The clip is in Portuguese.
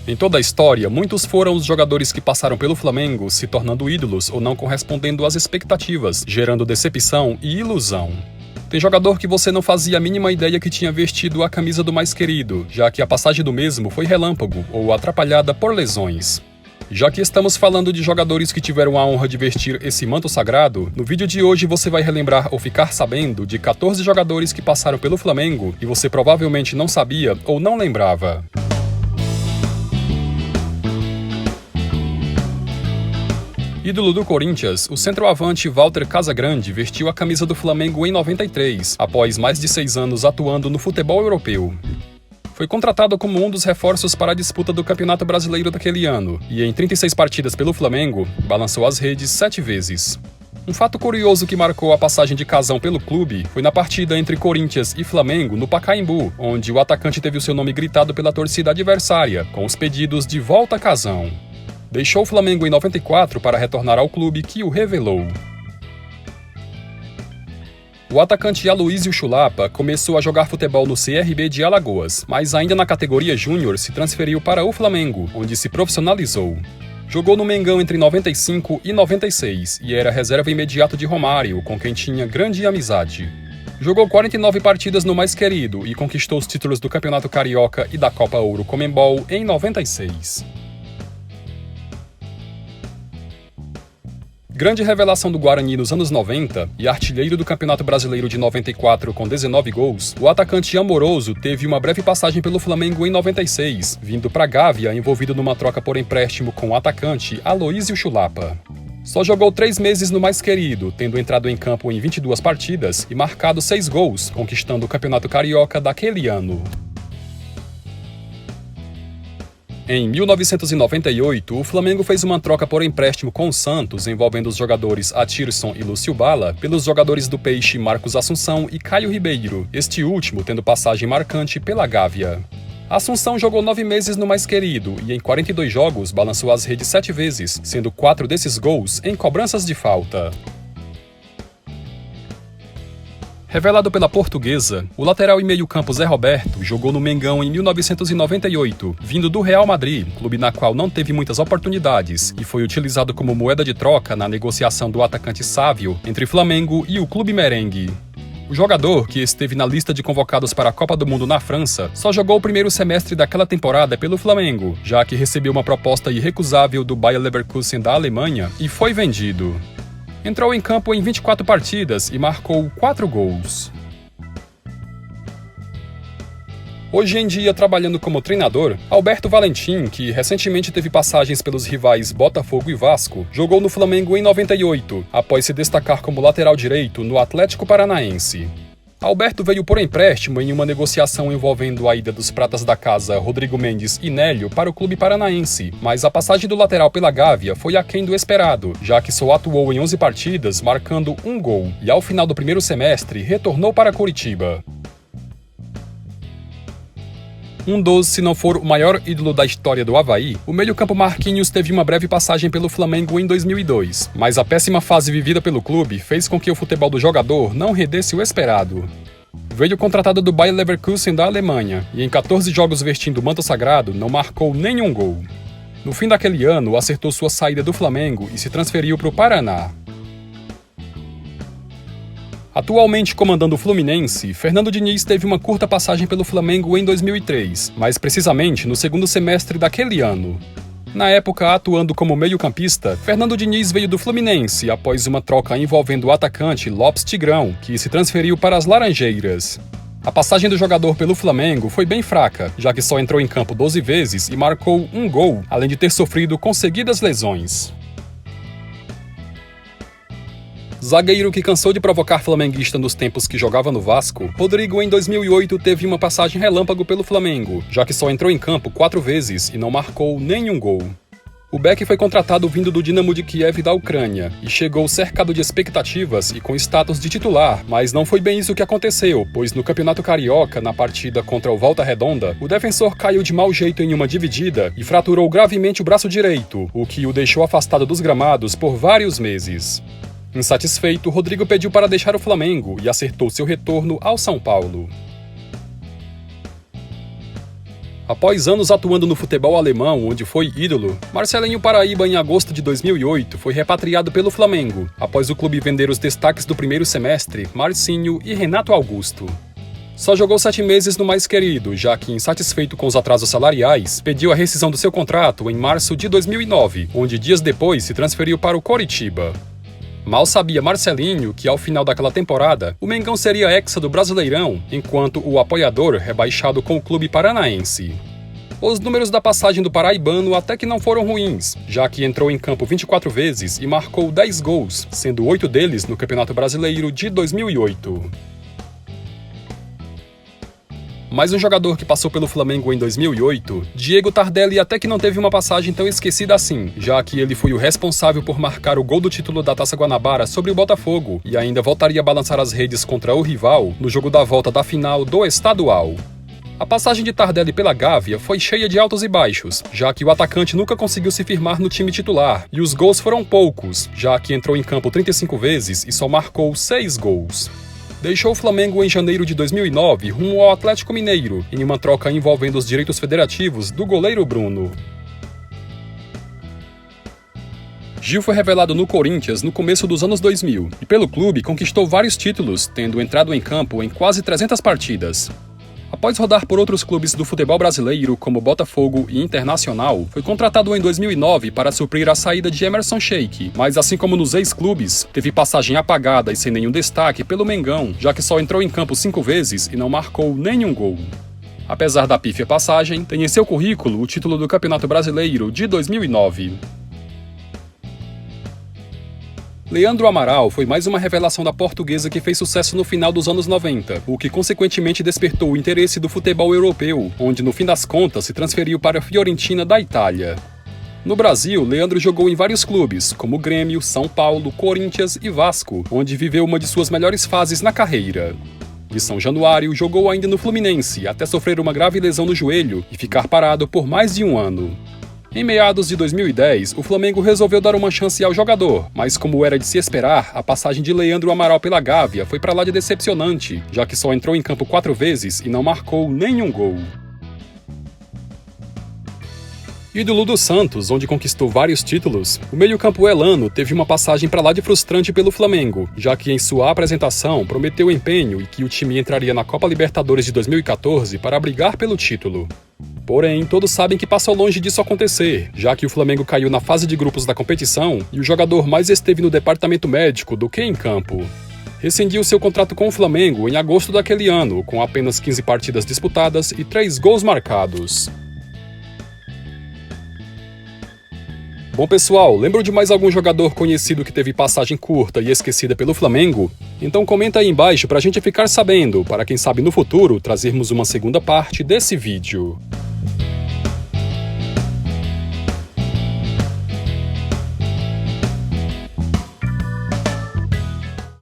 Em toda a história, muitos foram os jogadores que passaram pelo Flamengo, se tornando ídolos ou não correspondendo às expectativas, gerando decepção e ilusão. Tem jogador que você não fazia a mínima ideia que tinha vestido a camisa do mais querido, já que a passagem do mesmo foi relâmpago ou atrapalhada por lesões. Já que estamos falando de jogadores que tiveram a honra de vestir esse manto sagrado, no vídeo de hoje você vai relembrar ou ficar sabendo de 14 jogadores que passaram pelo Flamengo e você provavelmente não sabia ou não lembrava. Ídolo do Corinthians, o centroavante Walter Casagrande vestiu a camisa do Flamengo em 93, após mais de 6 anos atuando no futebol europeu. Foi contratado como um dos reforços para a disputa do Campeonato Brasileiro daquele ano, e em 36 partidas pelo Flamengo, balançou as redes 7 vezes. Um fato curioso que marcou a passagem de Casão pelo clube foi na partida entre Corinthians e Flamengo no Pacaembu, onde o atacante teve o seu nome gritado pela torcida adversária, com os pedidos de volta Casão. Deixou o Flamengo em 94 para retornar ao clube que o revelou. O atacante Aloísio Chulapa começou a jogar futebol no CRB de Alagoas, mas ainda na categoria júnior se transferiu para o Flamengo, onde se profissionalizou. Jogou no Mengão entre 95 e 96 e era reserva imediato de Romário, com quem tinha grande amizade. Jogou 49 partidas no mais querido e conquistou os títulos do Campeonato Carioca e da Copa Ouro Comembol em 96. Grande revelação do Guarani nos anos 90 e artilheiro do Campeonato Brasileiro de 94 com 19 gols, o atacante Amoroso teve uma breve passagem pelo Flamengo em 96, vindo para Gávea envolvido numa troca por empréstimo com o atacante Aloísio Chulapa. Só jogou 3 meses no mais querido, tendo entrado em campo em 22 partidas e marcado 6 gols, conquistando o Campeonato Carioca daquele ano. Em 1998, o Flamengo fez uma troca por empréstimo com o Santos, envolvendo os jogadores Atirson e Lúcio Bala, pelos jogadores do Peixe Marcos Assunção e Caio Ribeiro, este último tendo passagem marcante pela Gávea. Assunção jogou 9 meses no mais querido e em 42 jogos balançou as redes 7 vezes, sendo 4 desses gols em cobranças de falta. Revelado pela Portuguesa, o lateral e meio-campo Zé Roberto jogou no Mengão em 1998, vindo do Real Madrid, clube na qual não teve muitas oportunidades, e foi utilizado como moeda de troca na negociação do atacante Sávio entre Flamengo e o Clube Merengue. O jogador, que esteve na lista de convocados para a Copa do Mundo na França, só jogou o primeiro semestre daquela temporada pelo Flamengo, já que recebeu uma proposta irrecusável do Bayer Leverkusen da Alemanha e foi vendido. Entrou em campo em 24 partidas e marcou 4 gols. Hoje em dia, trabalhando como treinador, Alberto Valentim, que recentemente teve passagens pelos rivais Botafogo e Vasco, jogou no Flamengo em 98, após se destacar como lateral direito no Atlético Paranaense. Alberto veio por empréstimo em uma negociação envolvendo a ida dos pratas da casa Rodrigo Mendes e Nélio para o clube paranaense, mas a passagem do lateral pela Gávea foi aquém do esperado, já que só atuou em 11 partidas, marcando 1 gol, e ao final do primeiro semestre retornou para Curitiba. Um dos, se não for o maior ídolo da história do Avaí, o meio-campo Marquinhos teve uma breve passagem pelo Flamengo em 2002, mas a péssima fase vivida pelo clube fez com que o futebol do jogador não rendesse o esperado. Veio contratado do Bayer Leverkusen da Alemanha e em 14 jogos vestindo o manto sagrado não marcou nenhum gol. No fim daquele ano, acertou sua saída do Flamengo e se transferiu para o Paraná. Atualmente comandando o Fluminense, Fernando Diniz teve uma curta passagem pelo Flamengo em 2003, mais precisamente no segundo semestre daquele ano. Na época, atuando como meio-campista, Fernando Diniz veio do Fluminense após uma troca envolvendo o atacante Lopes Tigrão, que se transferiu para as Laranjeiras. A passagem do jogador pelo Flamengo foi bem fraca, já que só entrou em campo 12 vezes e marcou 1 gol, além de ter sofrido com seguidas lesões. Zagueiro que cansou de provocar flamenguista nos tempos que jogava no Vasco, Rodrigo em 2008 teve uma passagem relâmpago pelo Flamengo, já que só entrou em campo 4 vezes e não marcou nenhum gol. O Beck foi contratado vindo do Dinamo de Kiev da Ucrânia e chegou cercado de expectativas e com status de titular, mas não foi bem isso que aconteceu, pois no Campeonato Carioca, na partida contra o Volta Redonda, o defensor caiu de mau jeito em uma dividida e fraturou gravemente o braço direito, o que o deixou afastado dos gramados por vários meses. Insatisfeito, Rodrigo pediu para deixar o Flamengo e acertou seu retorno ao São Paulo. Após anos atuando no futebol alemão, onde foi ídolo, Marcelinho Paraíba, em agosto de 2008, foi repatriado pelo Flamengo, após o clube vender os destaques do primeiro semestre, Marcinho e Renato Augusto. Só jogou 7 meses no mais querido, já que, insatisfeito com os atrasos salariais, pediu a rescisão do seu contrato em março de 2009, onde dias depois se transferiu para o Coritiba. Mal sabia Marcelinho que, ao final daquela temporada, o Mengão seria hexa do Brasileirão, enquanto o apoiador rebaixado com o clube paranaense. Os números da passagem do paraibano até que não foram ruins, já que entrou em campo 24 vezes e marcou 10 gols, sendo 8 deles no Campeonato Brasileiro de 2008. Mais um jogador que passou pelo Flamengo em 2008, Diego Tardelli, até que não teve uma passagem tão esquecida assim, já que ele foi o responsável por marcar o gol do título da Taça Guanabara sobre o Botafogo e ainda voltaria a balançar as redes contra o rival no jogo da volta da final do estadual. A passagem de Tardelli pela Gávea foi cheia de altos e baixos, já que o atacante nunca conseguiu se firmar no time titular, e os gols foram poucos, já que entrou em campo 35 vezes e só marcou 6 gols. Deixou o Flamengo em janeiro de 2009 rumo ao Atlético Mineiro, em uma troca envolvendo os direitos federativos do goleiro Bruno. Gil foi revelado no Corinthians no começo dos anos 2000, e pelo clube conquistou vários títulos, tendo entrado em campo em quase 300 partidas. Após rodar por outros clubes do futebol brasileiro, como Botafogo e Internacional, foi contratado em 2009 para suprir a saída de Emerson Sheik, mas assim como nos ex-clubes, teve passagem apagada e sem nenhum destaque pelo Mengão, já que só entrou em campo 5 vezes e não marcou nenhum gol. Apesar da pífia passagem, tem em seu currículo o título do Campeonato Brasileiro de 2009. Leandro Amaral foi mais uma revelação da Portuguesa que fez sucesso no final dos anos 90, o que consequentemente despertou o interesse do futebol europeu, onde no fim das contas se transferiu para a Fiorentina da Itália. No Brasil, Leandro jogou em vários clubes, como Grêmio, São Paulo, Corinthians e Vasco, onde viveu uma de suas melhores fases na carreira. De São Januário, jogou ainda no Fluminense, até sofrer uma grave lesão no joelho e ficar parado por mais de um ano. Em meados de 2010, o Flamengo resolveu dar uma chance ao jogador, mas como era de se esperar, a passagem de Leandro Amaral pela Gávea foi pra lá de decepcionante, já que só entrou em campo 4 vezes e não marcou nenhum gol. Ídolo do Santos, onde conquistou vários títulos, o meio-campo elano teve uma passagem pra lá de frustrante pelo Flamengo, já que em sua apresentação prometeu empenho e que o time entraria na Copa Libertadores de 2014 para brigar pelo título. Porém, todos sabem que passou longe disso acontecer, já que o Flamengo caiu na fase de grupos da competição e o jogador mais esteve no departamento médico do que em campo. Rescindiu seu contrato com o Flamengo em agosto daquele ano, com apenas 15 partidas disputadas e 3 gols marcados. Bom pessoal, lembram de mais algum jogador conhecido que teve passagem curta e esquecida pelo Flamengo? Então comenta aí embaixo pra gente ficar sabendo, para quem sabe no futuro trazermos uma segunda parte desse vídeo.